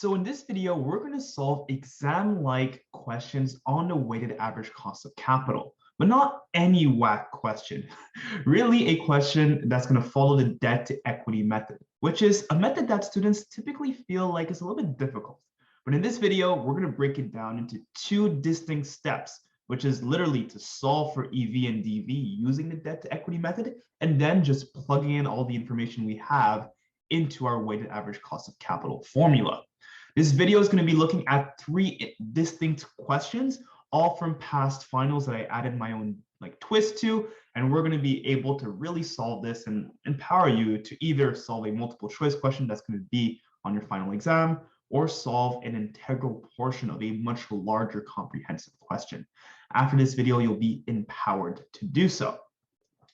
So in this video, we're going to solve exam-like questions on the weighted average cost of capital, but not any WACC question. Really a question that's going to follow the debt to equity method, which is a method that students typically feel like is a little bit difficult. But in this video, we're going to break it down into two distinct steps, which is literally to solve for EV and DV using the debt to equity method, and then just plugging in all the information we have into our weighted average cost of capital formula. This video is going to be looking at three distinct questions, all from past finals that I added my own twist to, and we're going to be able to really solve this and empower you to either solve a multiple choice question that's going to be on your final exam, or solve an integral portion of a much larger comprehensive question. After this video, you'll be empowered to do so.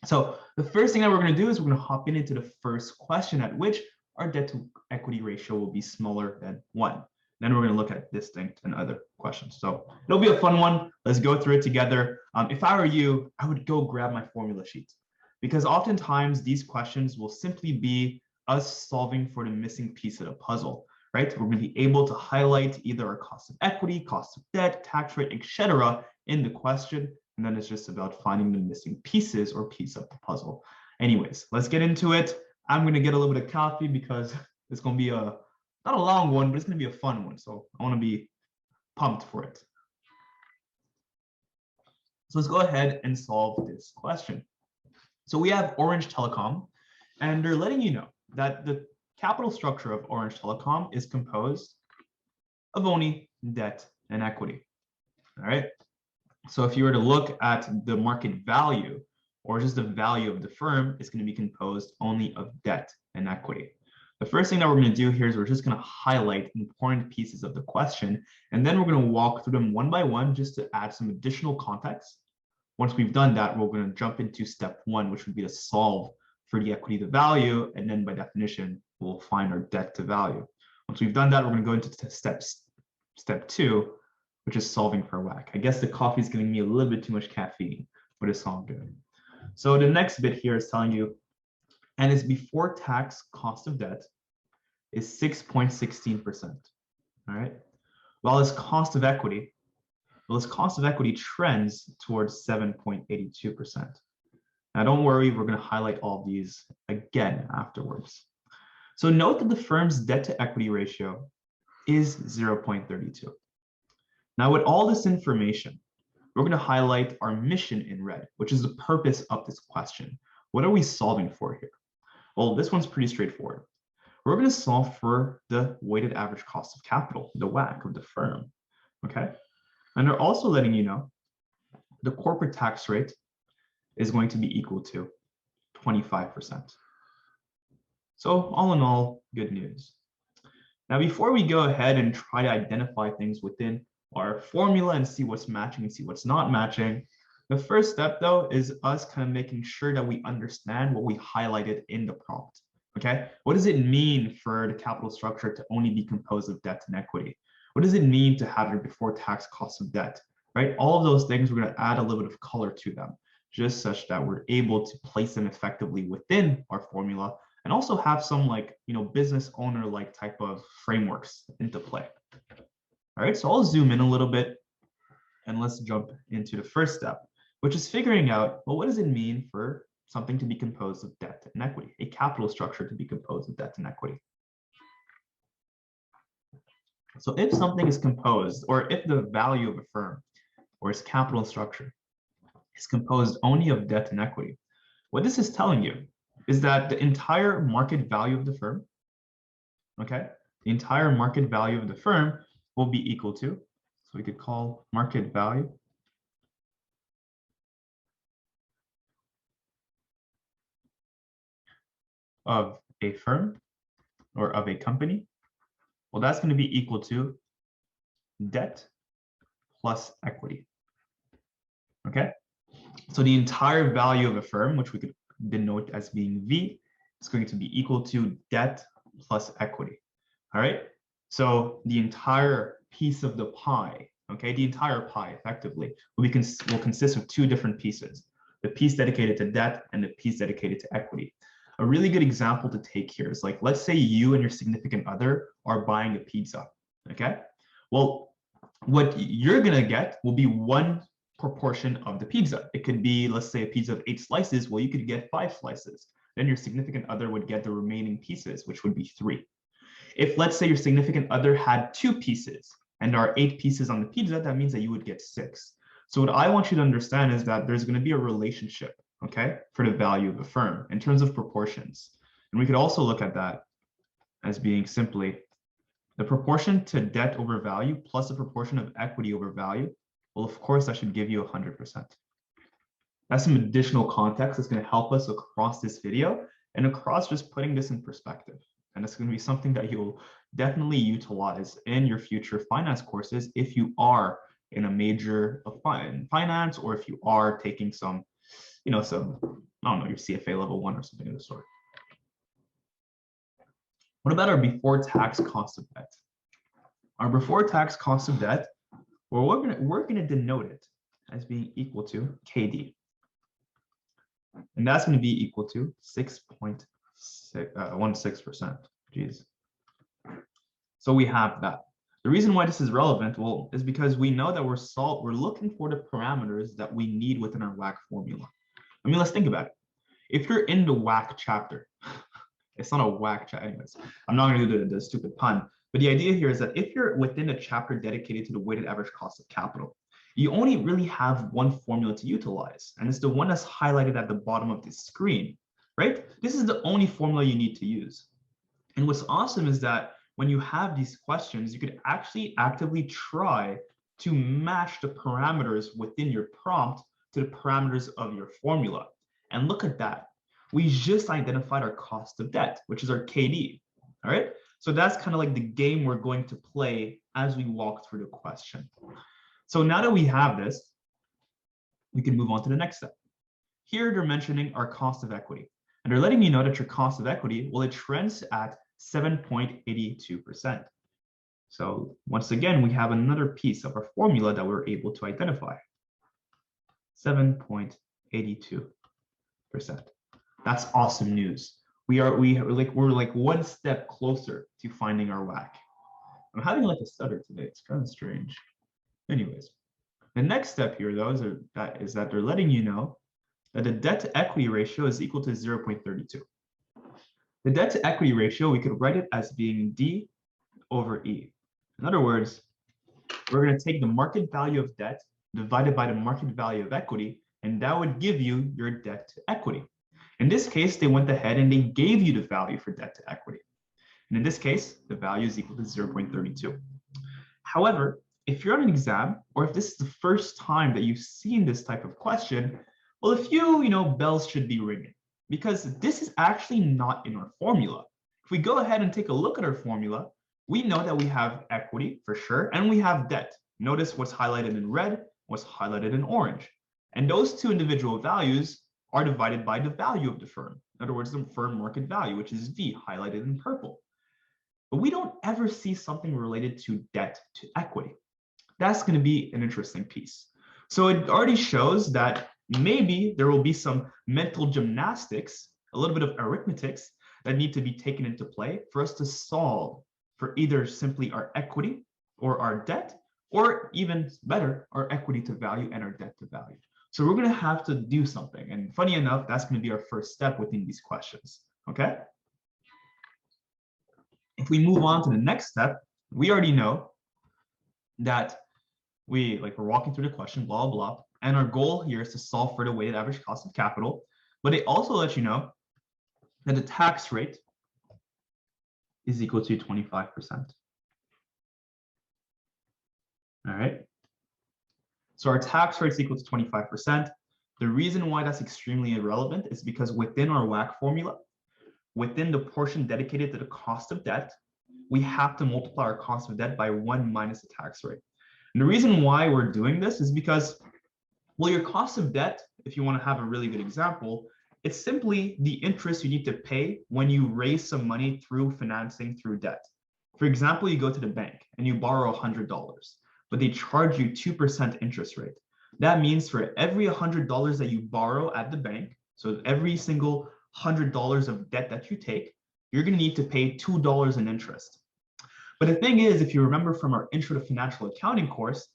So the first thing that we're going to do is we're going to hop into the first question, at which our debt to equity ratio will be smaller than 1. Then we're going to look at distinct and other questions. So it'll be a fun one. Let's go through it together. If I were you, I would go grab my formula sheet, because oftentimes these questions will simply be us solving for the missing piece of the puzzle, right? We're going to be able to highlight either our cost of equity, cost of debt, tax rate, etc. in the question. And then it's just about finding the missing pieces or piece of the puzzle. Anyways, let's get into it. I'm going to get a little bit of coffee because it's going to be not a long one, but it's going to be a fun one. So I want to be pumped for it. So let's go ahead and solve this question. So we have Orange Telecom, and they're letting you know that the capital structure of Orange Telecom is composed of only debt and equity. All right. So if you were to look at the market value, or just the value of the firm, is going to be composed only of debt and equity. The first thing that we're going to do here is we're just going to highlight important pieces of the question, and then we're going to walk through them one by one just to add some additional context. Once we've done that, we're going to jump into step 1, which would be to solve for the equity to value, and then by definition, we'll find our debt to value. Once we've done that, we're going to go into step 2, which is solving for WACC. I guess the coffee is giving me a little bit too much caffeine, but it's all good. So the next bit here is telling you, and its before tax cost of debt is 6.16%. All right. While its cost of equity, trends towards 7.82%. Now don't worry, we're going to highlight all of these again afterwards. So note that the firm's debt to equity ratio is 0.32. Now with all this information, we're going to highlight our mission in red, which is the purpose of this question. What are we solving for here? Well, this one's pretty straightforward. We're going to solve for the weighted average cost of capital, the WACC of the firm, okay? And they're also letting you know the corporate tax rate is going to be equal to 25%. So all in all, good news. Now, before we go ahead and try to identify things within our formula and see what's matching and see what's not matching, the first step though is us kind of making sure that we understand what we highlighted in the prompt. Okay, what does it mean for the capital structure to only be composed of debt and equity? What does it mean to have your before tax cost of debt, right? All of those things, we're going to add a little bit of color to them, just such that we're able to place them effectively within our formula, and also have some business owner type of frameworks into play. All right, so I'll zoom in a little bit and let's jump into the first step, which is figuring out, well, what does it mean for something to be composed of debt and equity, a capital structure to be composed of debt and equity? So if something is composed, or if the value of a firm or its capital structure is composed only of debt and equity, what this is telling you is that the entire market value of the firm, okay, the entire market value of the firm will be equal to, so we could call market value of a firm or of a company. Well, that's going to be equal to debt plus equity. Okay, so the entire value of a firm, which we could denote as being V, is going to be equal to debt plus equity. All right, so the entire piece of the pie, okay, the entire pie effectively will consist of two different pieces, the piece dedicated to debt and the piece dedicated to equity. A really good example to take here is let's say you and your significant other are buying a pizza, okay? Well, what you're gonna get will be one proportion of the pizza. It could be, let's say, a pizza of 8 slices. Well, you could get 5 slices. Then your significant other would get the remaining pieces, which would be 3. If, let's say, your significant other had 2 pieces and there are 8 pieces on the pizza, that means that you would get 6. So what I want you to understand is that there's going to be a relationship, okay, for the value of the firm in terms of proportions. And we could also look at that as being simply the proportion to debt over value plus the proportion of equity over value. Well, of course, that should give you 100%. That's some additional context that's going to help us across this video and across just putting this in perspective. And it's going to be something that you'll definitely utilize in your future finance courses if you are in a major of finance, or if you are taking some, I don't know, your CFA level 1 or something of the sort. What about our before tax cost of debt? Our before tax cost of debt, well, we're gonna denote it as being equal to KD. And that's going to be equal to 6.16%. Geez. So we have that. The reason why this is relevant, well, is because we know that we're looking for the parameters that we need within our WACC formula. I mean, let's think about it. If you're in the WACC chapter, it's not a WACC chapter, anyways. I'm not going to do the stupid pun, but the idea here is that if you're within a chapter dedicated to the weighted average cost of capital, you only really have one formula to utilize, and it's the one that's highlighted at the bottom of the screen, right? This is the only formula you need to use. And what's awesome is that when you have these questions, you could actually actively try to match the parameters within your prompt to the parameters of your formula. And look at that. We just identified our cost of debt, which is our KD, all right? So that's kind of like the game we're going to play as we walk through the question. So now that we have this, we can move on to the next step. Here they're mentioning our cost of equity, and they're letting you know that your cost of equity, well, it trends at 7.82%. So once again, we have another piece of our formula that we're able to identify. 7.82%. That's awesome news. We're like one step closer to finding our WACC. I'm having like a stutter today. It's kind of strange. Anyways, the next step here, though, is that they're letting you know that the debt to equity ratio is equal to 0.32. The debt to equity ratio, we could write it as being D over E. In other words, we're going to take the market value of debt divided by the market value of equity, and that would give you your debt to equity. In this case, they went ahead and they gave you the value for debt to equity. And in this case, the value is equal to 0.32. However, if you're on an exam, or if this is the first time that you've seen this type of question, well, a few, bells should be ringing, because this is actually not in our formula. If we go ahead and take a look at our formula, we know that we have equity for sure, and we have debt. Notice what's highlighted in red, what's highlighted in orange. And those two individual values are divided by the value of the firm. In other words, the firm market value, which is V, highlighted in purple. But we don't ever see something related to debt to equity. That's going to be an interesting piece. So it already shows that maybe there will be some mental gymnastics, a little bit of arithmetics that need to be taken into play for us to solve for either simply our equity or our debt, or even better, our equity to value and our debt to value. So we're going to have to do something. And funny enough, that's going to be our first step within these questions. Okay. If we move on to the next step, we already know that we're walking through the question, blah, blah, and our goal here is to solve for the weighted average cost of capital. But they also let you know that the tax rate is equal to 25%. All right. So our tax rate is equal to 25%. The reason why that's extremely irrelevant is because within our WACC formula, within the portion dedicated to the cost of debt, we have to multiply our cost of debt by 1 minus the tax rate. And the reason why we're doing this is because, well, your cost of debt, if you want to have a really good example, it's simply the interest you need to pay when you raise some money through financing through debt. For example, you go to the bank and you borrow $100, but they charge you 2% interest rate. That means for every $100 that you borrow at the bank, so every single $100 of debt that you take, you're going to need to pay $2 in interest. But the thing is, if you remember from our Intro to Financial Accounting course,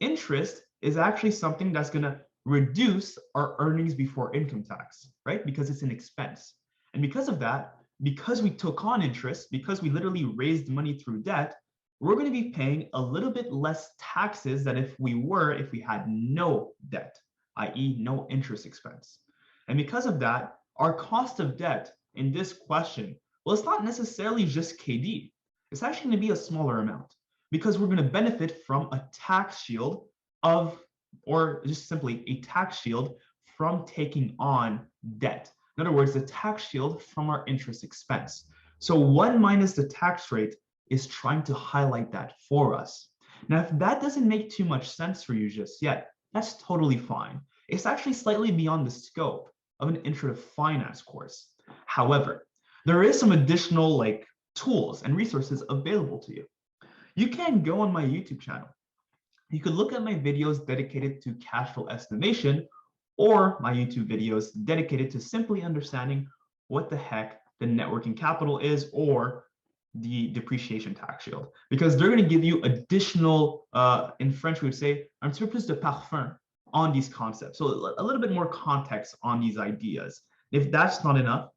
interest is actually something that's going to reduce our earnings before income tax, right? Because it's an expense. And because of that, because we took on interest, because we literally raised money through debt, we're going to be paying a little bit less taxes than if we had no debt, i.e. no interest expense. And because of that, our cost of debt in this question, well, it's not necessarily just KD. It's actually going to be a smaller amount because we're going to benefit from a tax shield of, or just simply a tax shield from taking on debt. In other words, the tax shield from our interest expense. So 1 minus the tax rate is trying to highlight that for us. Now, if that doesn't make too much sense for you just yet, that's totally fine. It's actually slightly beyond the scope of an Intro to Finance course. However, there is some additional tools and resources available to you. You can go on my YouTube channel. You could look at my videos dedicated to cash flow estimation or my YouTube videos dedicated to simply understanding what the heck the net working capital is or the depreciation tax shield, because they're going to give you additional, in French we would say, un petit peu plus de parfum on these concepts. So a little bit more context on these ideas. If that's not enough,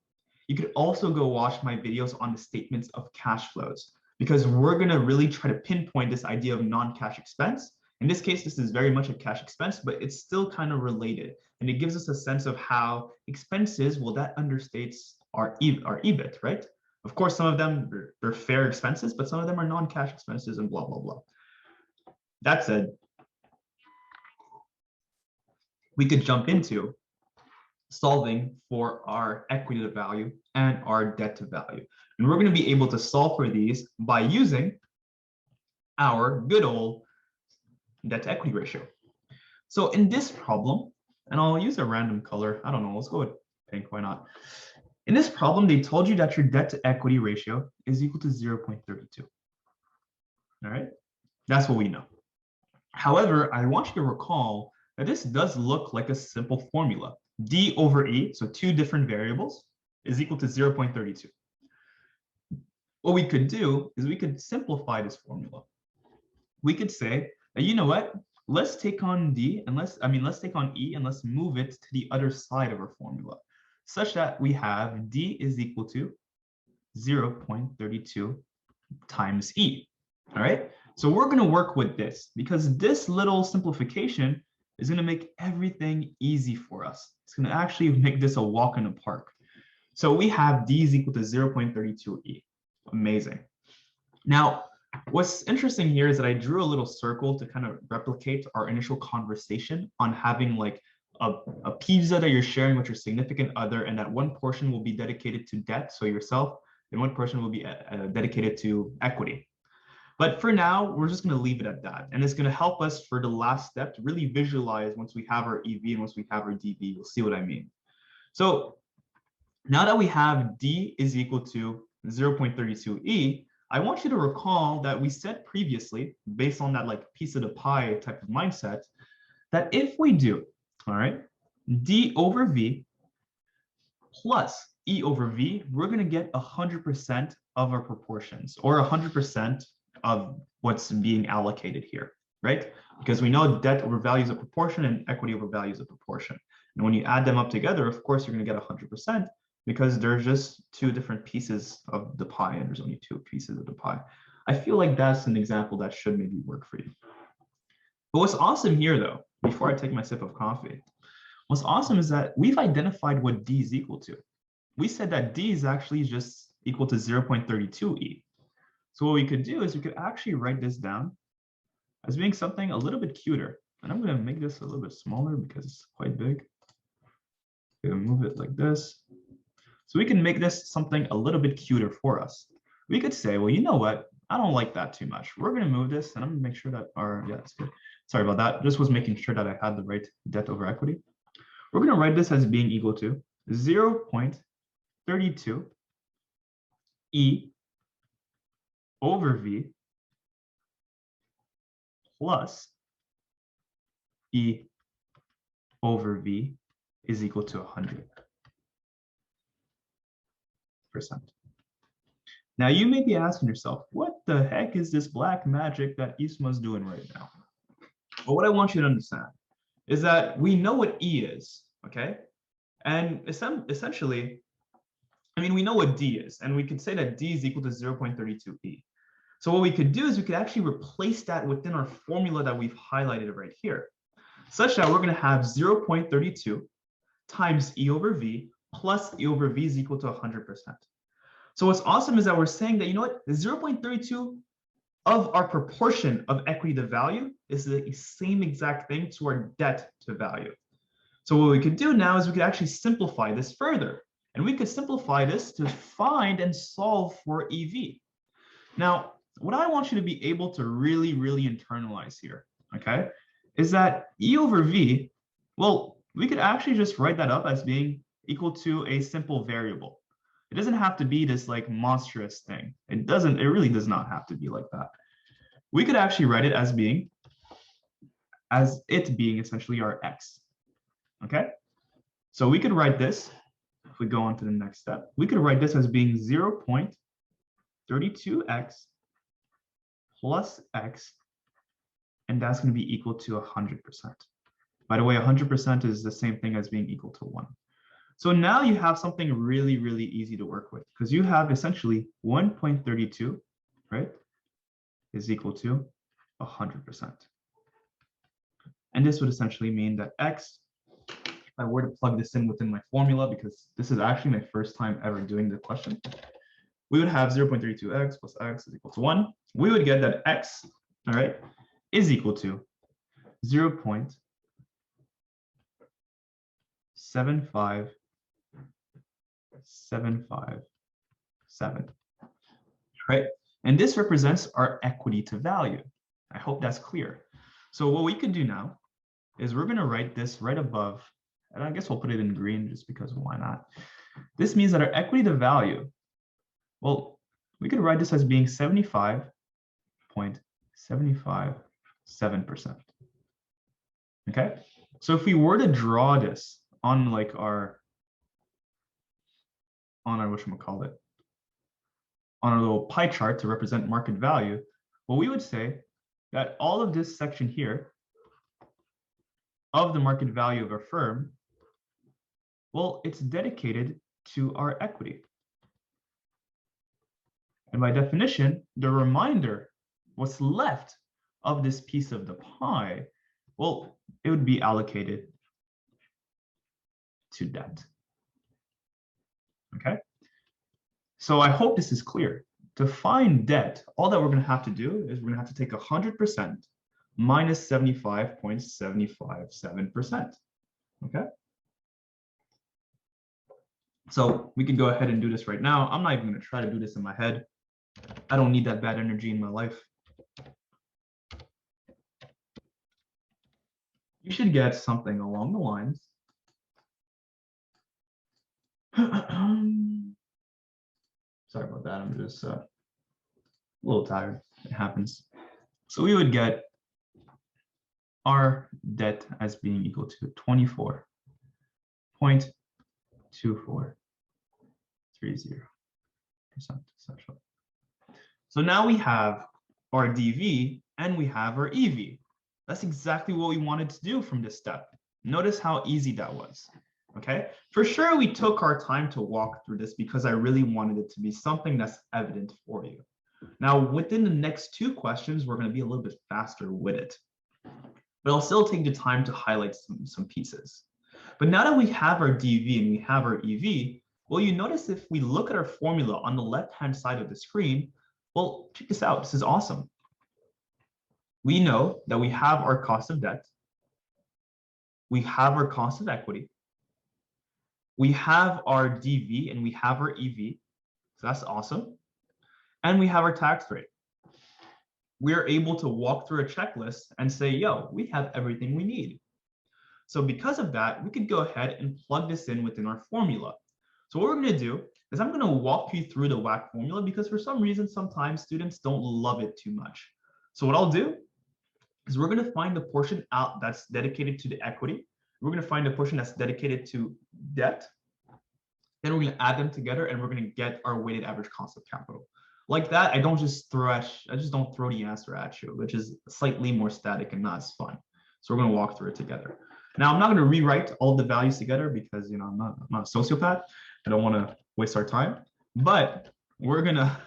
you could also go watch my videos on the statements of cash flows, because we're going to really try to pinpoint this idea of non-cash expense. In this case, this is very much a cash expense, but it's still kind of related. And it gives us a sense of how expenses, well, that understates our EBIT, right? Of course, some of them are fair expenses, but some of them are non-cash expenses and blah, blah, blah. That said, we could jump into solving for our equity to value and our debt to value. And we're going to be able to solve for these by using our good old debt to equity ratio. So in this problem, and I'll use a random color, I don't know, let's go with pink, why not? In this problem, they told you that your debt to equity ratio is equal to 0.32. All right, that's what we know. However, I want you to recall that this does look like a simple formula. D over E, so two different variables, is equal to 0.32. What we could do is we could simplify this formula. We could say, you know what? Let's take on D and let's take on E and let's move it to the other side of our formula, such that we have D is equal to 0.32 times E. All right, so we're going to work with this because this little simplification is going to make everything easy for us. It's going to actually make this a walk in the park. So we have D is equal to 0.32 E. Amazing. Now, what's interesting here is that I drew a little circle to kind of replicate our initial conversation on having a pizza that you're sharing with your significant other, and that one portion will be dedicated to debt, so yourself, and one portion will be dedicated to equity. But for now, we're just going to leave it at that. And it's going to help us for the last step to really visualize once we have our EV and once we have our DV, you'll see what I mean. So now that we have D is equal to 0.32 E, I want you to recall that we said previously, based on that piece of the pie type of mindset, that if we do, all right, D over V plus E over V, we're going to get 100% of our proportions, or 100% of what's being allocated here, right? Because we know debt over value is a proportion and equity over value is a proportion. And when you add them up together, of course, you're going to get 100% because there's just two different pieces of the pie and there's only two pieces of the pie. I feel like that's an example that should maybe work for you. But what's awesome here, though, before I take my sip of coffee, what's awesome is that we've identified what D is equal to. We said that D is actually just equal to 0.32 E. So what we could do is we could actually write this down as being something a little bit cuter. And I'm going to make this a little bit smaller because it's quite big. We're going to move it like this. So we can make this something a little bit cuter for us. We could say, well, you know what? I don't like that too much. We're going to move this, and I'm going to make sure that yeah, that's good. Sorry about that. This was making sure that I had the right debt over equity. We're going to write this as being equal to 0.32 E over V plus E over V is equal to 100%. Now you may be asking yourself, what the heck is this black magic that Isma's doing right now? But what I want you to understand is that we know what E is, okay? And essentially, I mean, we know what D is, and we could say that D is equal to 0.32 E. So what we could do is we could actually replace that within our formula that we've highlighted right here, such that we're going to have 0.32 times E over V plus E over V is equal to 100%. So what's awesome is that we're saying that, you know what, the 0.32 of our proportion of equity to value is the same exact thing to our debt to value. So what we could do now is we could actually simplify this further. And we could simplify this to find and solve for EV. Now, what I want you to be able to really internalize here, okay, is that E over V, well, we could actually just write that up as being equal to a simple variable. It doesn't have to be this like monstrous thing. It really does not have to be like that. We could actually write it as it being essentially our X, okay? So we could write this, if we go on to the next step, we could write this as being 0.32x plus X, and that's going to be equal to 100%. By the way, 100% is the same thing as being equal to 1. So now you have something really easy to work with, because you have essentially 1.32, right, is equal to 100%. And this would essentially mean that X, if I were to plug this in within my formula, because this is actually my first time ever doing the question, we would have 0.32x plus X is equal to 1. We would get that X, all right, is equal to 0.75757, right? And this represents our equity to value. I hope that's clear. So what we could do now is we're going to write this right above, and I guess we'll put it in green just because why not? This means that our equity to value, well, we could write this as being 75.757%. Okay, so if we were to draw this on like our whatchamacallit, on our little pie chart to represent market value, well, we would say that all of this section here of the market value of our firm, well, it's dedicated to our equity. And by definition, the remainder, what's left of this piece of the pie, well, it would be allocated to debt. Okay? So I hope this is clear. To find debt, all that we're going to have to do is we're going to have to take 100% minus 75.757%. Okay? So we can go ahead and do this right now. I'm not even going to try to do this in my head. I don't need that bad energy in my life. You should get something along the lines. Sorry about that. I'm just a little tired. It happens. So we would get our debt as being equal to 24.2430% essentially. So now we have our DV and we have our EV. That's exactly what we wanted to do from this step. Notice how easy that was. Okay, for sure we took our time to walk through this because I really wanted it to be something that's evident for you. Now, within the next two questions, we're going to be a little bit faster with it, but I'll still take the time to highlight some pieces. But now that we have our DV and we have our EV, well, you notice if we look at our formula on the left-hand side of the screen, well, check this out. This is awesome. We know that we have our cost of debt. We have our cost of equity. We have our DV and we have our EV. So that's awesome. And we have our tax rate. We are able to walk through a checklist and say, yo, we have everything we need. So because of that, we could go ahead and plug this in within our formula. So what we're going to do is I'm going to walk you through the WACC formula because for some reason, sometimes students don't love it too much. So what I'll do is we're going to find the portion out that's dedicated to the equity. We're going to find a portion that's dedicated to debt. Then we're going to add them together and we're going to get our weighted average cost of capital. like that, I just don't throw the answer at you, which is slightly more static and not as fun. So we're going to walk through it together. Now, I'm not going to rewrite all the values together because, I'm not a sociopath. I don't want to waste our time, but we're going to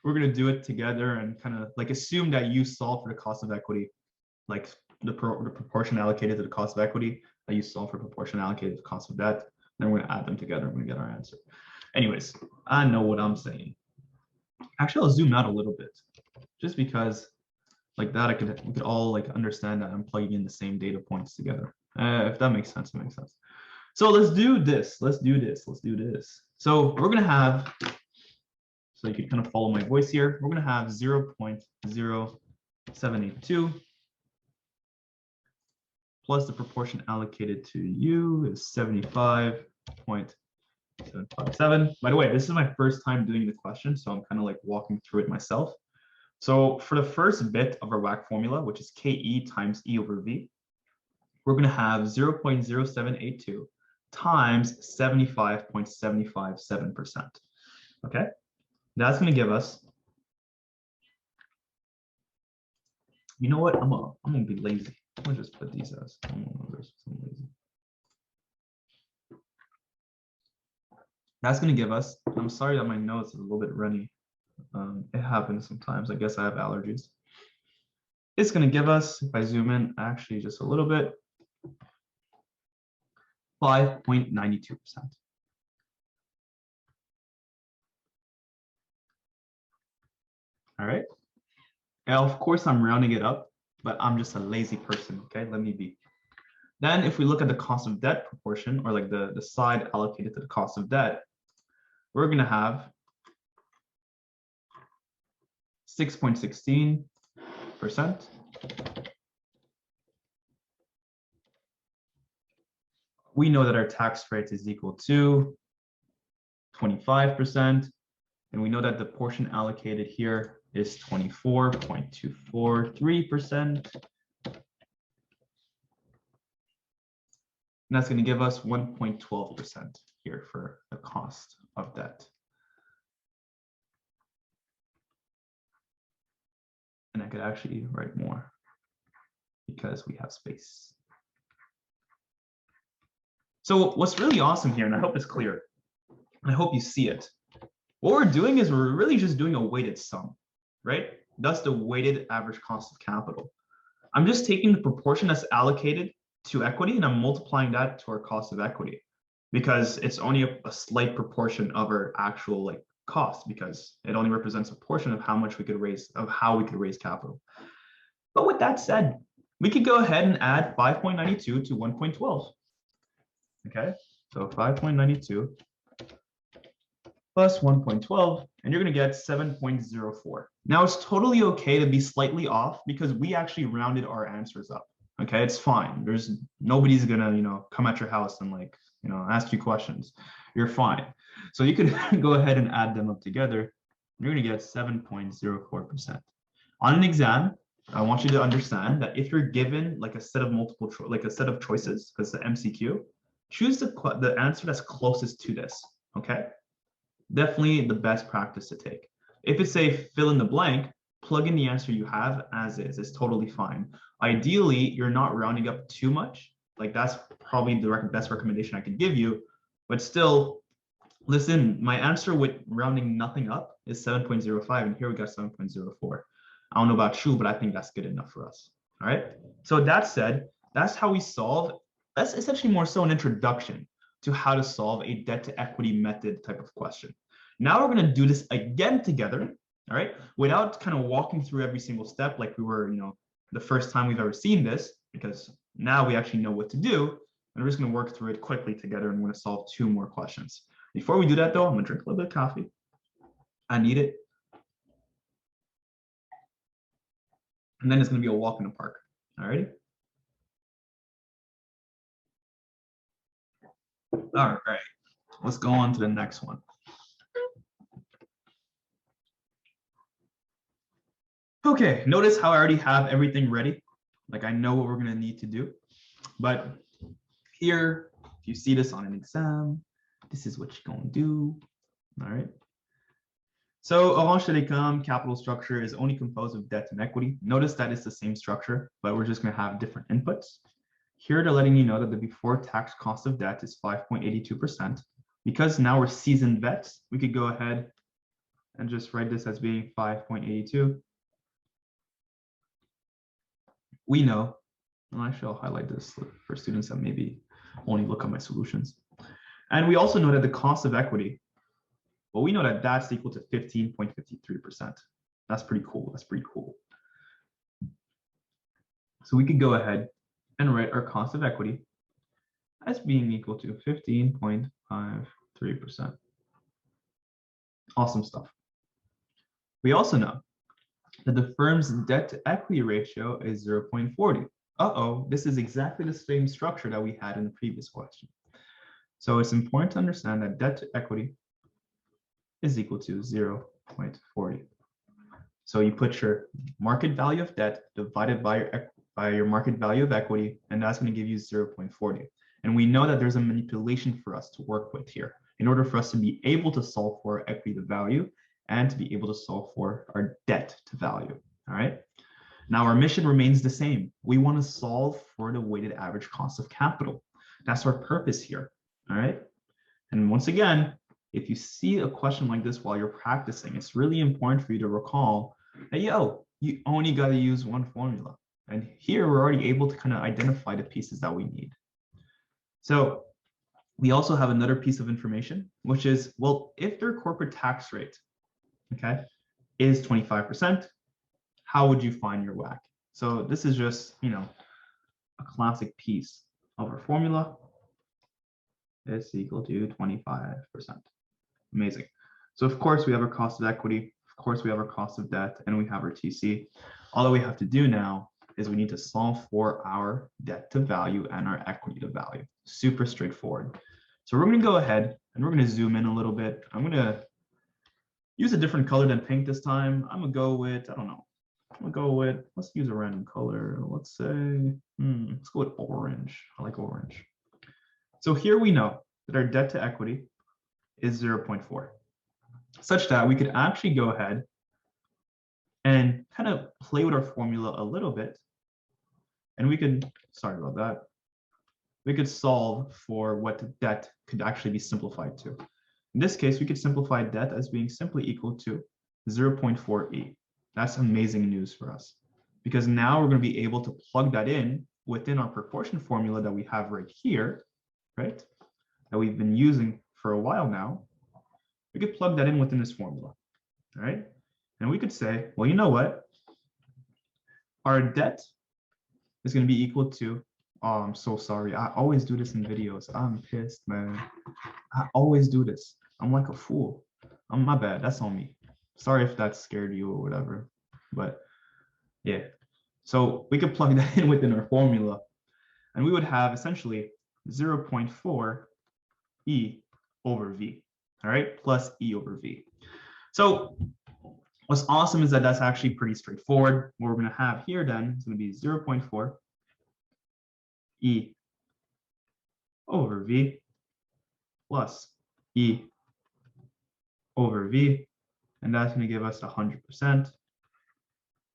we're going to do it together and kind of like assume that you solve for the cost of equity, like the proportion allocated to the cost of equity, that you solve for proportion allocated to the cost of debt. Then we're going to add them together. We're going to get our answer. Anyways, I know what I'm saying. Actually, I'll zoom out a little bit just because like that, we could all like understand that I'm plugging in the same data points together. If that makes sense, it makes sense. So let's do this. Let's do this. So we're going to have, so you can kind of follow my voice here. We're going to have 0.0782 plus the proportion allocated to you is 75.757. By the way, this is my first time doing the question, so I'm kind of like walking through it myself. So for the first bit of our WACC formula, which is KE times E over V, we're going to have 0.0782 times 75.757%. Okay, that's going to give us, you know what, I'm gonna be lazy. I'm gonna just put these as numbers. I'm lazy. That's going to give us, I'm sorry that my notes is a little bit runny. It happens sometimes. I guess I have allergies. It's going to give us, if I zoom in actually just a little bit, 5.92%. All right. Now, of course, I'm rounding it up, but I'm just a lazy person. Okay, let me be. Then if we look at the cost of debt proportion, or like the side allocated to the cost of debt, we're going to have 6.16%. We know that our tax rate is equal to 25%, and we know that the portion allocated here is 24.243%. And that's going to give us 1.12% here for the cost of debt. And I could actually write more because we have space. So what's really awesome here, and I hope it's clear, and I hope you see it, what we're doing is we're really just doing a weighted sum, right? That's the weighted average cost of capital. I'm just taking the proportion that's allocated to equity and I'm multiplying that to our cost of equity, because it's only a slight proportion of our actual like cost, because it only represents a portion of how much we could raise, of how we could raise capital. But with that said, we could go ahead and add 5.92 to 1.12. Okay, so 5.92 plus 1.12, and you're going to get 7.04. Now it's totally okay to be slightly off because we actually rounded our answers up. Okay, it's fine. Nobody's gonna, come at your house and like, ask you questions. You're fine. So you could go ahead and add them up together. You're gonna get 7.04%. On an exam, I want you to understand that if you're given like a set of a set of choices, because the MCQ, choose the answer that's closest to this. Okay, definitely the best practice to take. If it's a fill in the blank, plug in the answer you have as is. It's totally fine. Ideally, you're not rounding up too much. Like that's probably the best recommendation I could give you. But still, listen, my answer with rounding nothing up is 7.05, and here we got 7.04. I don't know about you, but I think that's good enough for us. All right. So that said, that's how we solve. That's essentially more so an introduction to how to solve a debt to equity method type of question. Now we're going to do this again together. All right, without kind of walking through every single step like we were, the first time we've ever seen this, because now we actually know what to do, and we're just going to work through it quickly together, and we're going to solve 2 more questions. Before we do that, though, I'm going to drink a little bit of coffee. I need it. And then it's going to be a walk in the park. All righty. All right, let's go on to the next one. Okay, notice how I already have everything ready. Like I know what we're gonna need to do. But here, if you see this on an exam, this is what you're gonna do. All right. So Orange Telecom capital structure is only composed of debt and equity. Notice that it's the same structure, but we're just going to have different inputs. Here they're letting you know that the before tax cost of debt is 5.82%. Because now we're seasoned vets, we could go ahead and just write this as being 5.82. We know, and actually I'll highlight this for students that maybe only look at my solutions. And we also know that the cost of equity, well, we know that that's equal to 15.53%. That's pretty cool. That's pretty cool. So we could go ahead and write our cost of equity as being equal to 15.53%. Awesome stuff. We also know that the firm's debt to equity ratio is 0.40. Uh-oh, this is exactly the same structure that we had in the previous question. So it's important to understand that debt to equity is equal to 0.40. So you put your market value of debt divided by your market value of equity, and that's going to give you 0.40. And we know that there's a manipulation for us to work with here in order for us to be able to solve for equity to value and to be able to solve for our debt to value. All right. Now our mission remains the same. We want to solve for the weighted average cost of capital. That's our purpose here. All right. And once again, if you see a question like this while you're practicing, it's really important for you to recall that, you only got to use one formula. And here we're already able to kind of identify the pieces that we need. So we also have another piece of information, which is, well, if their corporate tax rate, okay, is 25%, how would you find your WACC? So this is just, a classic piece of our formula. It's equal to 25%. Amazing. So of course we have our cost of equity, of course we have our cost of debt, and we have our TC. All that we have to do now is we need to solve for our debt to value and our equity to value. Super straightforward. So we're going to go ahead and we're going to zoom in a little bit. I'm going to use a different color than pink this time. I'm going to go with, let's use a random color. Let's say, let's go with orange. I like orange. So here we know that our debt to equity is 0.4, such that we could actually go ahead and kind of play with our formula a little bit. And we could, sorry about that, we could solve for what the debt could actually be simplified to. In this case, we could simplify debt as being simply equal to 0.4e. That's amazing news for us, because now we're going to be able to plug that in within our proportion formula that we have right here, right? That we've been using for a while now. We could plug that in within this formula, all right? And we could say, well, you know what? Our debt is going to be equal to, oh, I'm so sorry. I always do this in videos. I'm pissed, man. I always do this. I'm like a fool. My bad. That's on me. Sorry if that scared you or whatever. But yeah. So we could plug that in within our formula. And we would have essentially 0.4 E over V. All right, plus E over V. So what's awesome is that that's actually pretty straightforward. What we're going to have here then is going to be 0.4 E over V plus E over V, and that's going to give us 100%.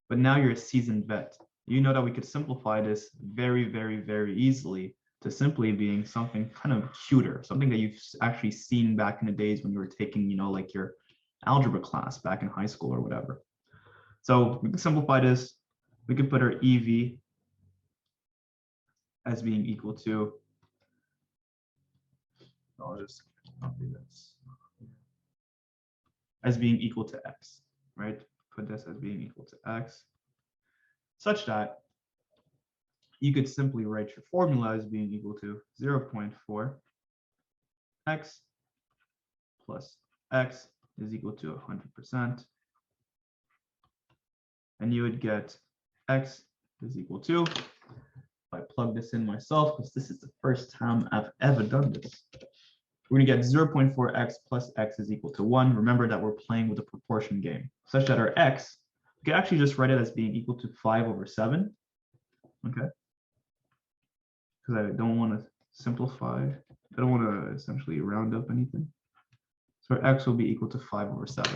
But now you're a seasoned vet. You know that we could simplify this very, very, very easily to simply being something kind of cuter, something that you've actually seen back in the days when you were taking, like your algebra class back in high school or whatever. So we can simplify this. We could put our EV as being equal to, I'll just copy this, as being equal to X, right? Put this as being equal to X, such that you could simply write your formula as being equal to 0.4 X plus X is equal to 100%. And you would get X is equal to, if I plug this in myself, because this is the first time I've ever done this, we're going to get 0.4x plus x is equal to 1. Remember that we're playing with a proportion game, such that our x, we can actually just write it as being equal to 5 over 7. Okay. Because I don't want to simplify. I don't want to essentially round up anything. So our x will be equal to 5 over 7.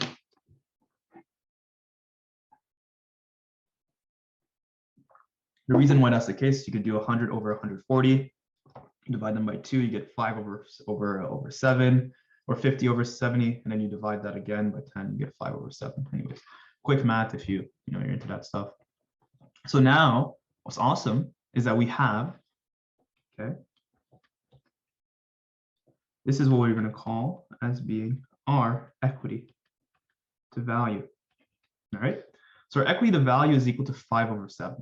The reason why that's the case, you could do 100 over 140, divide them by 2, you get 5 over 7, or 50 over 70, and then you divide that again by 10, you get 5 over 7. Anyways, quick math if you're into that stuff. So now what's awesome is that we have, okay, this is what we're going to call as being our equity to value. All right, so our equity to value is equal to 5 over 7.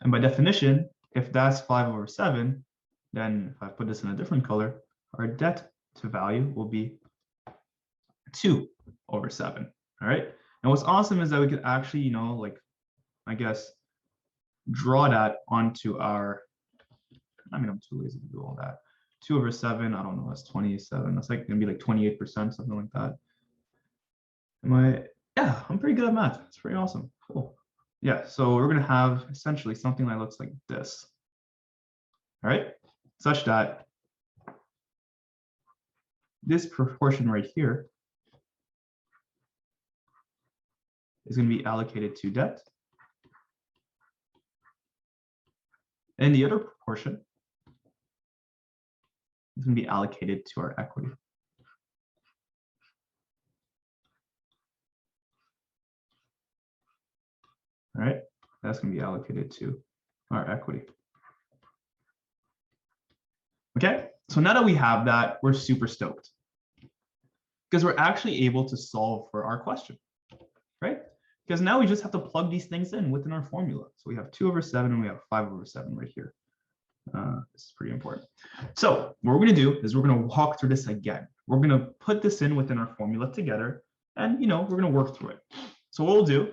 And by definition, if that's 5 over 7, then if I put this in a different color, our debt to value will be 2 over 7. All right. And what's awesome is that we could actually, I guess, draw that onto our, I'm too lazy to do all that. 2 over 7, I don't know, that's 27. That's like going to be like 28%, something like that. Yeah, I'm pretty good at math. It's pretty awesome. Cool. Yeah, so we're going to have essentially something that looks like this. All right, such that this proportion right here is going to be allocated to debt. And the other proportion is going to be allocated to our equity. All right, that's going to be allocated to our equity. Okay, so now that we have that, we're super stoked because we're actually able to solve for our question, right? Because now we just have to plug these things in within our formula. So we have 2 over 7 and we have 5 over 7 right here. This is pretty important. So what we're going to do is we're going to walk through this again. We're going to put this in within our formula together, and we're going to work through it. So what we'll do,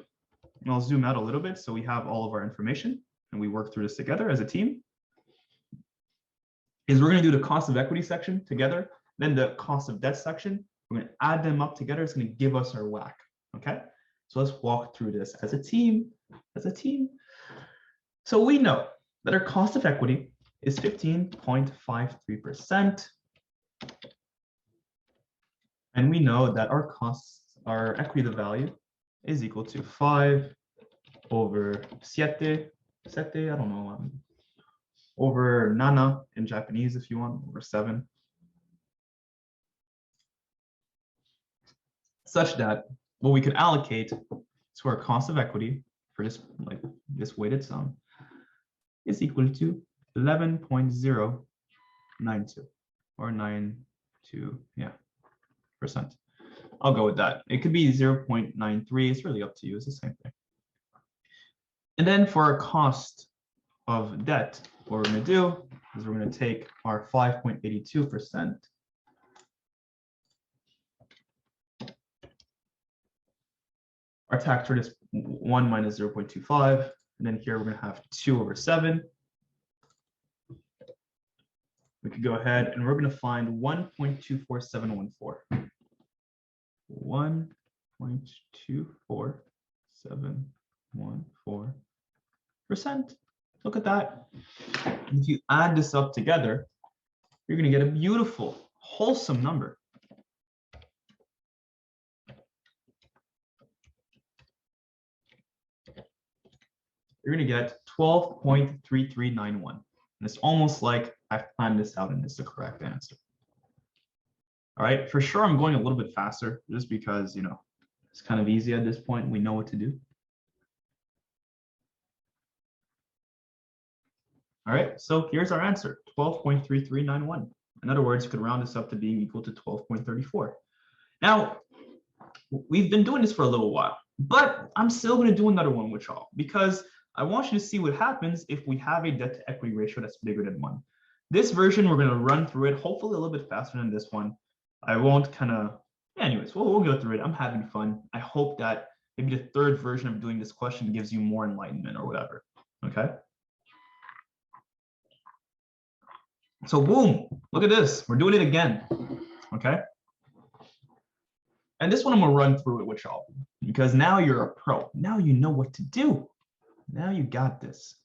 and I'll zoom out a little bit so we have all of our information and we work through this together as a team, is we're going to do the cost of equity section together, then the cost of debt section. We're going to add them up together. It's going to give us our WACC. Okay, so let's walk through this as a team. So we know that our cost of equity is 15.53%. And we know that our equity to value is equal to 5 over 7, I don't know, over nana in Japanese if you want, over 7. Such that what we could allocate to our cost of equity for this weighted sum is equal to 11.092 or 92, yeah, %. I'll go with that. It could be 0.93. It's really up to you. It's the same thing. And then for our cost of debt, what we're going to do is we're going to take our 5.82%. Our tax rate is 1 minus 0.25. And then here we're going to have 2 over 7. We could go ahead and we're going to find 1.24714. 1.24714%. Look at that. If you add this up together, you're going to get a beautiful, wholesome number. You're going to get 12.3391. And it's almost like I've planned this out and it's the correct answer. All right, for sure, I'm going a little bit faster just because, it's kind of easy at this point. We know what to do. All right, so here's our answer, 12.3391. In other words, you could round this up to being equal to 12.34. Now, we've been doing this for a little while, but I'm still going to do another one with y'all because I want you to see what happens if we have a debt to equity ratio that's bigger than 1. This version, we're going to run through it, hopefully a little bit faster than this one. I won't anyways, we'll go through it. I'm having fun. I hope that maybe the third version of doing this question gives you more enlightenment or whatever, okay? So boom, look at this. We're doing it again, okay? And this one I'm gonna run through it with y'all because now you're a pro. Now you know what to do. Now you got this.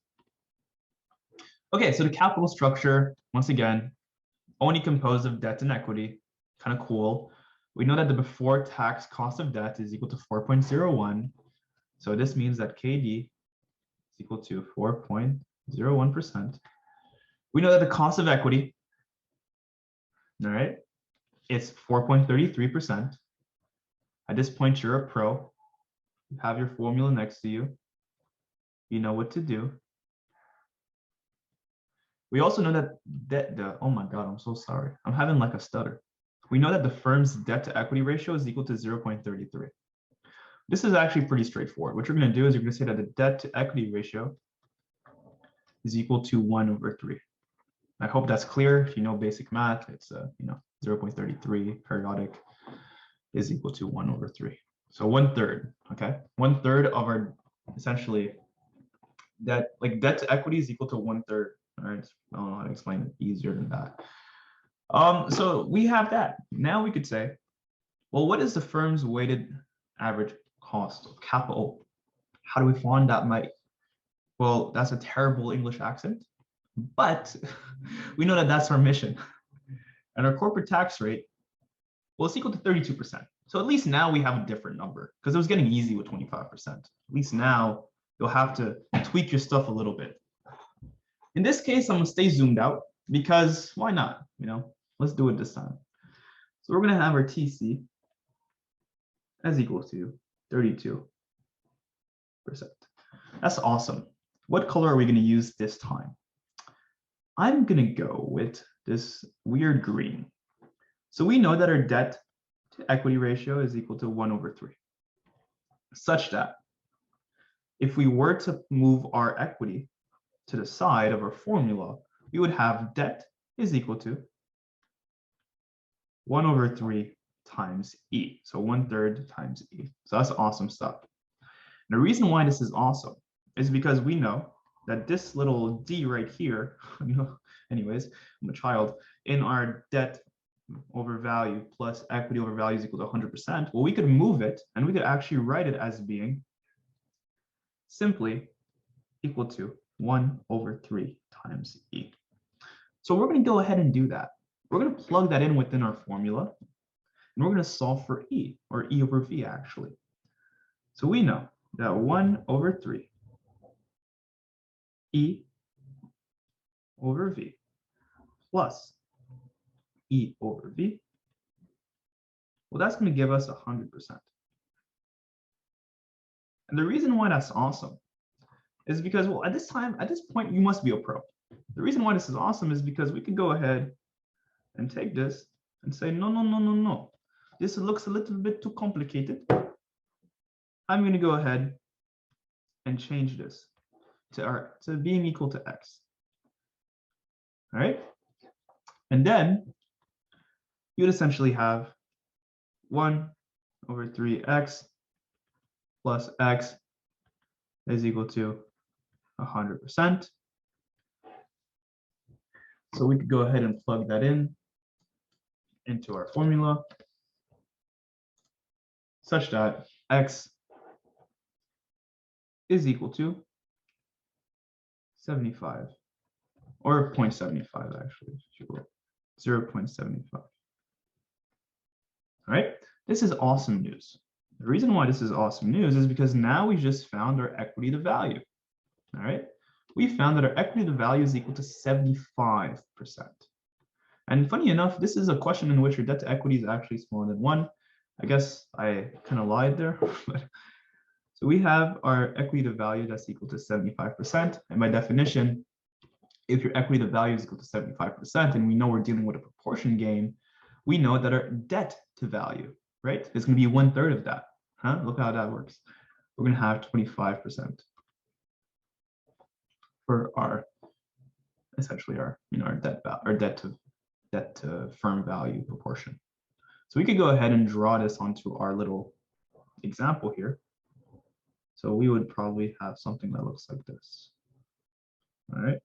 Okay, so the capital structure, once again, only composed of debt and equity, kind of cool. We know that the before tax cost of debt is equal to 4.01. So this means that KD is equal to 4.01%. We know that the cost of equity, all right, it's 4.33%. At this point, you're a pro. You have your formula next to you. You know what to do. We also know that oh my God, I'm so sorry. I'm having like a stutter. We know that the firm's debt to equity ratio is equal to 0.33. This is actually pretty straightforward. What you're going to do is you're going to say that the debt to equity ratio is equal to 1/3. I hope that's clear. If you know basic math, it's 0.33 periodic is equal to 1/3. So 1/3, okay? 1/3 of our essentially debt to equity is equal to 1/3. All right, I don't know how to explain it easier than that. So we have that. Now we could say, well, what is the firm's weighted average cost of capital? How do we find that, mate? Well, that's a terrible English accent, but we know that that's our mission. And our corporate tax rate, well, it's equal to 32%. So at least now we have a different number because it was getting easy with 25%. At least now you'll have to tweak your stuff a little bit. In this case, I'm gonna stay zoomed out because why not? Let's do it this time. So we're gonna have our TC as equal to 32%. That's awesome. What color are we gonna use this time? I'm gonna go with this weird green. So we know that our debt to equity ratio is equal to 1/3, such that if we were to move our equity to the side of our formula, we would have debt is equal to 1/3 times E. So 1/3 times E. So that's awesome stuff. And the reason why this is awesome is because we know that this little D right here, anyways, I'm a child, in our debt over value plus equity over value is equal to 100%. Well, we could move it and we could actually write it as being simply equal to 1/3 times E. So we're going to go ahead and do that. We're going to plug that in within our formula, and we're going to solve for E, or E over V actually. So we know that 1/3 E over V plus E over V, well, that's going to give us 100%. And the reason why that's awesome is because, well, at this point, you must be a pro. The reason why this is awesome is because we could go ahead and take this and say, no. This looks a little bit too complicated. I'm going to go ahead and change this to being equal to X. All right? And then you would essentially have 1/3x plus X is equal to 100%. So we could go ahead and plug that into our formula such that X is equal to 75, or 0.75 actually, 0.75. All right, this is awesome news. The reason why this is awesome news is because now we just found our equity to value. All right, we found that our equity to value is equal to 75%. And funny enough, this is a question in which your debt to equity is actually smaller than 1. I guess I kind of lied there. So we have our equity to value that's equal to 75%. And by definition, if your equity to value is equal to 75%, and we know we're dealing with a proportion game, we know that our debt to value, right, is going to be 1/3 of that. Look how that works. We're going to have 25% for our, essentially our debt to firm value proportion. So we could go ahead and draw this onto our little example here. So we would probably have something that looks like this. All right.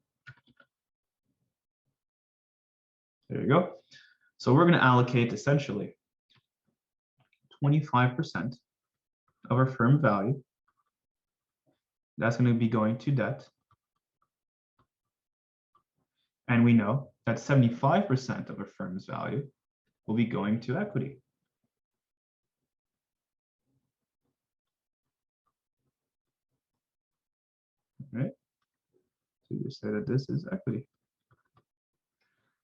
There you go. So we're going to allocate essentially 25% of our firm value. That's going to be going to debt. And we know that 75% of a firm's value will be going to equity. right? So you say that this is equity.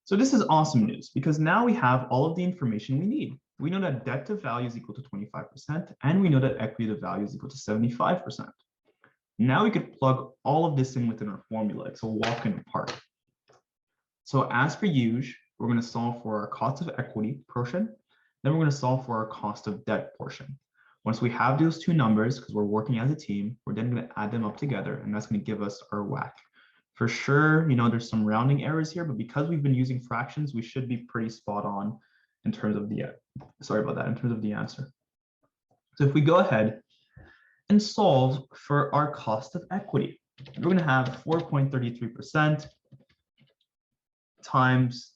So this is awesome news because now we have all of the information we need. We know that debt to value is equal to 25%, and we know that equity to value is equal to 75%. Now we could plug all of this in within our formula. It's a walk in the park. So as per usual, we're going to solve for our cost of equity portion. Then we're going to solve for our cost of debt portion. Once we have those two numbers, because we're working as a team, we're then going to add them up together, and that's going to give us our WACC. For sure, there's some rounding errors here, but because we've been using fractions, we should be pretty spot on in terms of the, in terms of the answer. So if we go ahead and solve for our cost of equity, we're going to have 4.33% times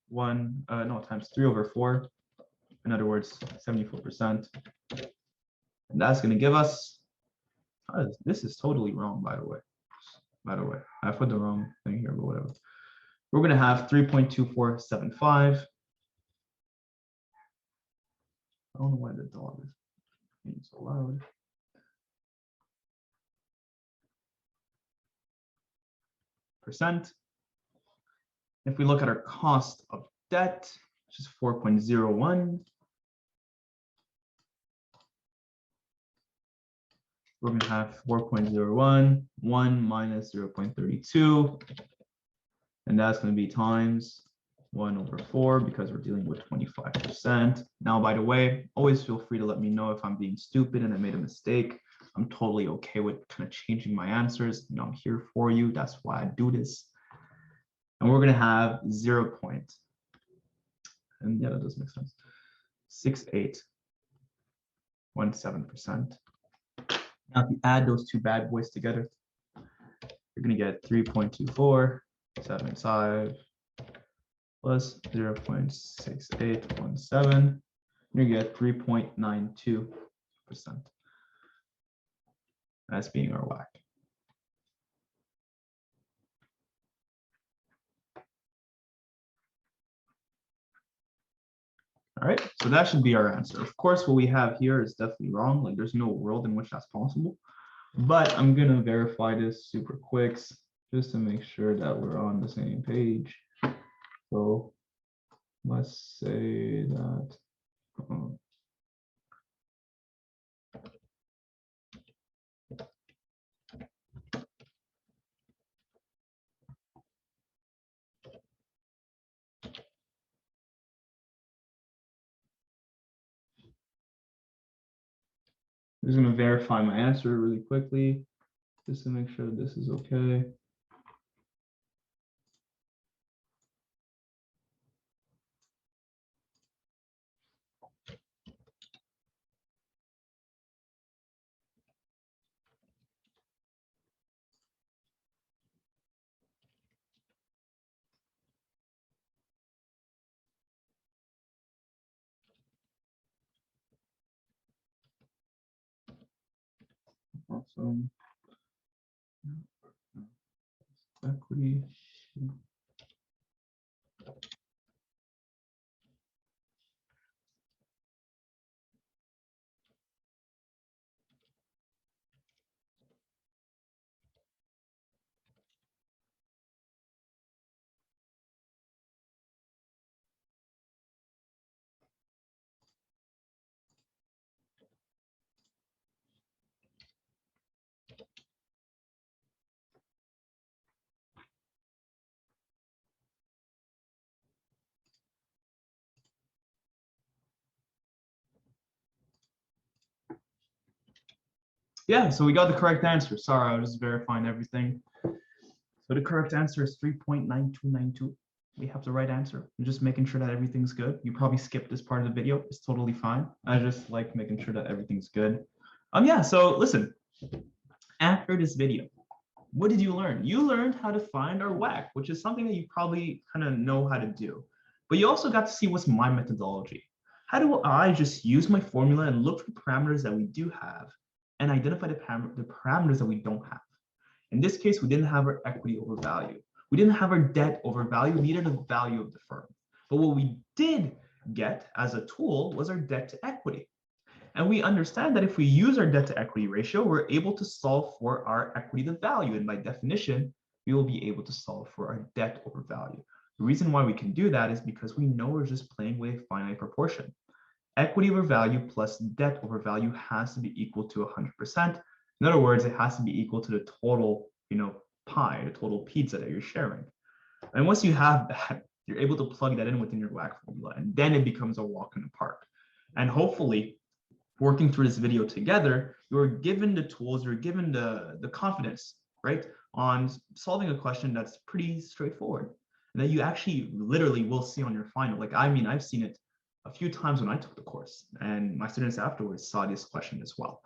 times 3 over 4. In other words, 74%. And that's going to give us, this is totally wrong, by the way. I put the wrong thing here, but whatever. We're going to have 3.2475. I don't know why the dog is being so loud. Percent. If we look at our cost of debt, which is 4.01, we're going to have 4.01, 1 minus 0.32, and that's going to be times 1 over 4 because we're dealing with 25%. Now, by the way, always feel free to let me know if I'm being stupid and I made a mistake. I'm totally okay with kind of changing my answers. I'm here for you. That's why I do this. And we're going to have 0. And yeah, that does make sense. 6817%. Now, if you add those two bad boys together, you're going to get 3.2475 plus 0.6817. You get 3.92%. That's being our WACC. All right, so that should be our answer. Of course, what we have here is definitely wrong. Like, there's no world in which that's possible. But I'm going to verify this super quick just to make sure that we're on the same page. So let's say that. I'm just going to verify my answer really quickly just to make sure this is okay. Awesome. Equity. Yeah, so we got the correct answer. Sorry, I was just verifying everything. So the correct answer is 3.9292. We have the right answer. I'm just making sure that everything's good. You probably skipped this part of the video. It's totally fine. I just like making sure that everything's good. Yeah, so listen, after this video, what did you learn? You learned how to find our WACC, which is something that you probably kind of know how to do. But you also got to see what's my methodology. How do I just use my formula and look for parameters that we do have and identify the parameters that we don't have? In this case, we didn't have our equity over value. We didn't have our debt over value, neither the value of the firm. But what we did get as a tool was our debt to equity. And we understand that if we use our debt to equity ratio, we're able to solve for our equity to value. And by definition, we will be able to solve for our debt over value. The reason why we can do that is because we know we're just playing with a finite proportion. Equity over value plus debt over value has to be equal to 100%. In other words, it has to be equal to the total, pie, the total pizza that you're sharing. And once you have that, you're able to plug that in within your WACC formula, and then it becomes a walk in the park. And hopefully, working through this video together, you're given the tools, you're given the confidence, right, on solving a question that's pretty straightforward, and that you actually literally will see on your final. Like, I mean, I've seen it a few times when I took the course, and my students afterwards saw this question as well.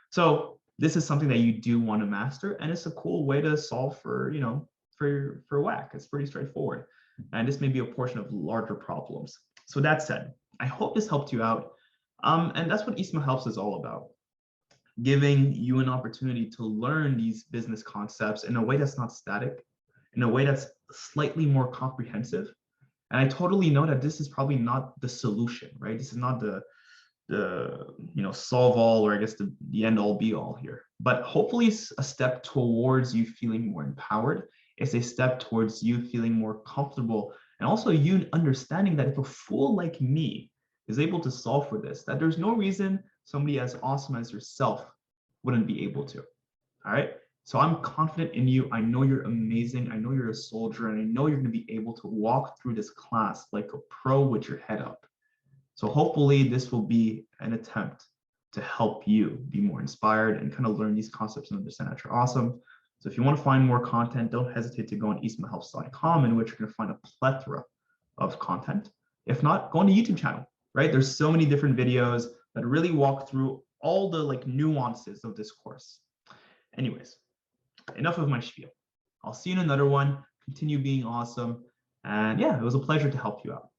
So this is something that you do want to master, and it's a cool way to solve for, for WACC. It's pretty straightforward. And this may be a portion of larger problems. So that said, I hope this helped you out. And that's what ISMA Helps is all about. Giving you an opportunity to learn these business concepts in a way that's not static, in a way that's slightly more comprehensive. And I totally know that this is probably not the solution, right? This is not the solve all, or I guess the end all be all here. But hopefully it's a step towards you feeling more empowered. It's a step towards you feeling more comfortable, and also you understanding that if a fool like me is able to solve for this, that there's no reason somebody as awesome as yourself wouldn't be able to. All right. So I'm confident in you. I know you're amazing. I know you're a soldier, and I know you're going to be able to walk through this class like a pro with your head up. So hopefully this will be an attempt to help you be more inspired and kind of learn these concepts and understand that you're awesome. So if you want to find more content, don't hesitate to go on ismahelps.com, in which you're going to find a plethora of content. If not, go on the YouTube channel, right? There's so many different videos that really walk through all the nuances of this course. Anyways, enough of my spiel. I'll see you in another one. Continue being awesome. And yeah, it was a pleasure to help you out.